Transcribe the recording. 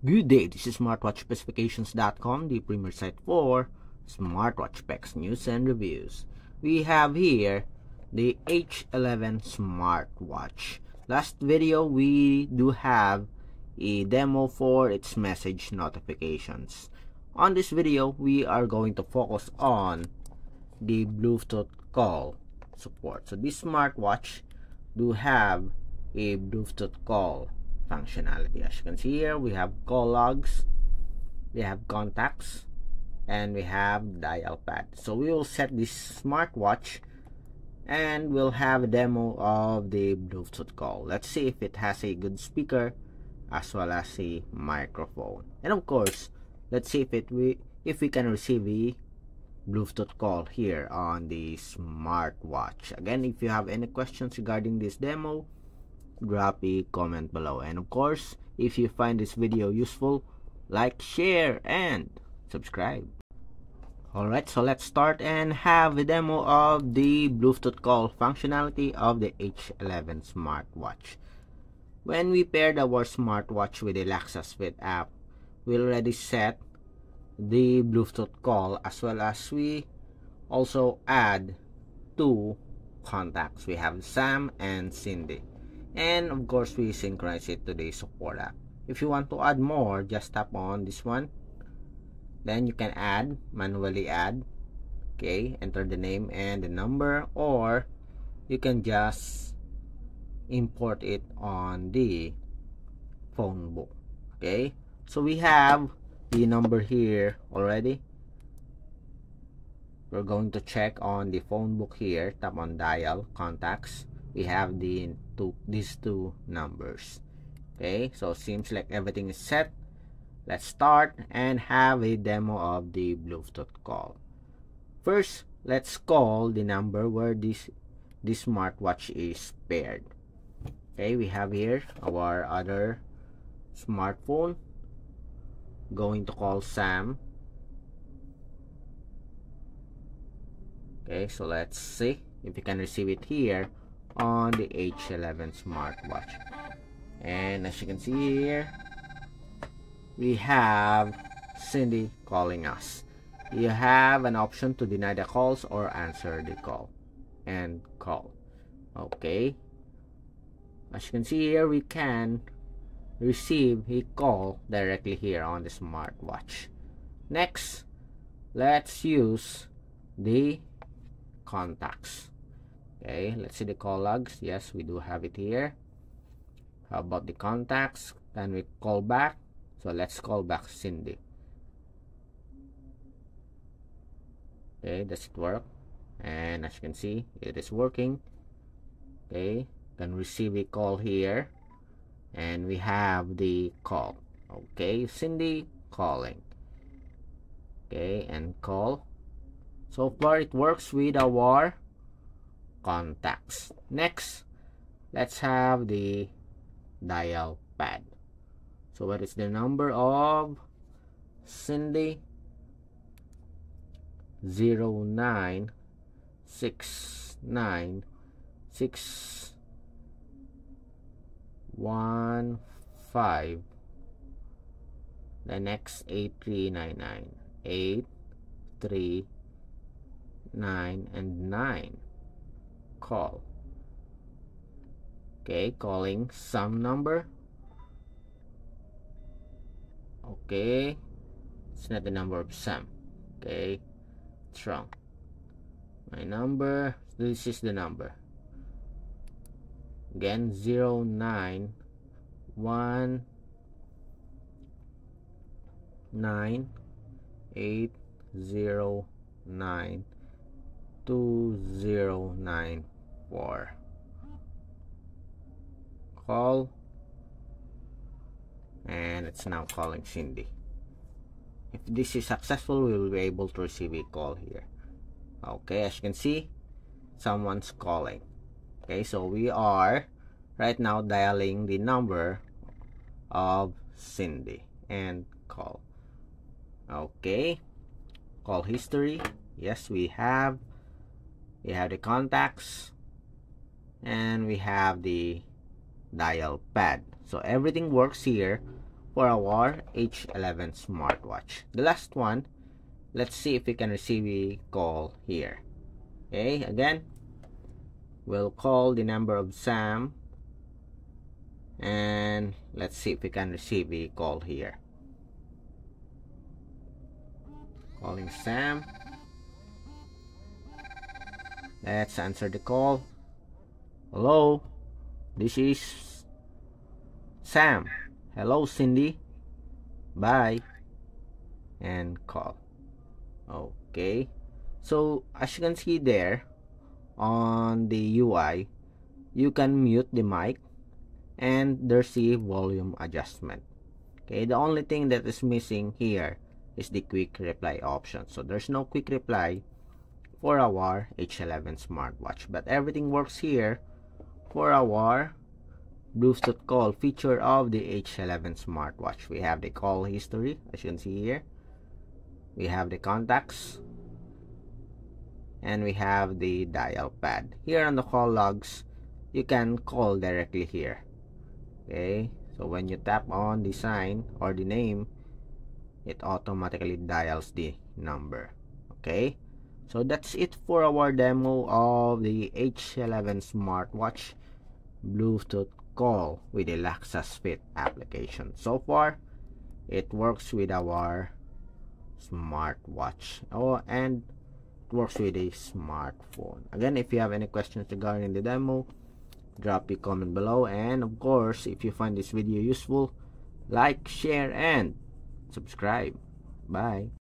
Good day, this is smartwatchspecifications.com, the premier site for smartwatch specs, news, and reviews. We have here the H11 smartwatch. Last video, we do have a demo for its message notifications. On this video, we are going to focus on the Bluetooth call support. So this smartwatch do have a Bluetooth call functionality. As you can see here, we have call logs, we have contacts, and we have dial pad. So we will set this smartwatch and we'll have a demo of the Bluetooth call. Let's see if it has a good speaker as well as a microphone, and of course let's see if we can receive a Bluetooth call here on the smartwatch. Again, if you have any questions regarding this demo, drop a comment below, and of course if you find this video useful, like, share, and subscribe. Alright, so let's start and have a demo of the Bluetooth call functionality of the H11 smartwatch. When we paired our smartwatch with the Lexus Fit app, we already set the Bluetooth call, as well as we also add two contacts. We have Sam and Cindy, and of course we synchronize it to the support app. If you want to add more, just tap on this one, then you can manually add. Okay, enter the name and the number, or you can just import it on the phone book. Okay, so we have the number here already. We're going to check on the phone book here. Tap on dial contacts. We have these two numbers. Okay, so seems like everything is set. Let's start and have a demo of the Bluetooth call. First, let's call the number where this smartwatch is paired. Okay, we have here our other smartphone. Going to call Sam. Okay, so let's see if we can receive it here on the H11 smartwatch. And as you can see here, we have Cindy calling us. You have an option to deny the calls or answer the call and call. Okay, as you can see here, we can receive a call directly here on the smartwatch. Next, let's use the contacts. Okay, let's see the call logs. Yes, we do have it here. How about the contacts? Can we call back? So let's call back Cindy. Okay, does it work? And as you can see, it is working. Okay, can receive a call here, and we have the call. Okay, Cindy calling. Okay, and call. So far it works with our contacts. Next, let's have the dial pad. So what is the number of Cindy? 09696115. The next 8399, 839 and 9. Call. Okay, calling some number. Okay, it's not the number of Sam. Okay, it's wrong. My number, this is the number. Again, 0919809209 Call, and it's now calling Cindy. If this is successful, we will be able to receive a call here. Okay, as you can see, someone's calling. Okay, so we are right now dialing the number of Cindy and call. Okay, call history. Yes, we have the contacts, and we have the dial pad. So everything works here for our H11 smartwatch. The last one, let's see if we can receive a call here. Okay, again, we'll call the number of Sam, and let's see if we can receive a call here. Calling Sam. Let's answer the call. Hello, this is Sam. Hello, Cindy. Bye. And call. Okay. So, as you can see there on the UI, you can mute the mic and there's a volume adjustment. Okay, the only thing that is missing here is the quick reply option. So, there's no quick reply for our H11 smartwatch, but everything works here for our Bluetooth call feature of the H11 smartwatch. We have the call history, as you can see here. We have the contacts, and we have the dial pad. Here on the call logs, you can call directly here. Okay, so when you tap on the sign or the name, it automatically dials the number. Okay, so that's it for our demo of the H11 smartwatch Bluetooth call with the Laxas Fit application. So far, it works with our smartwatch. And it works with a smartphone. Again, if you have any questions regarding the demo, drop a comment below. And of course, if you find this video useful, like, share, and subscribe. Bye.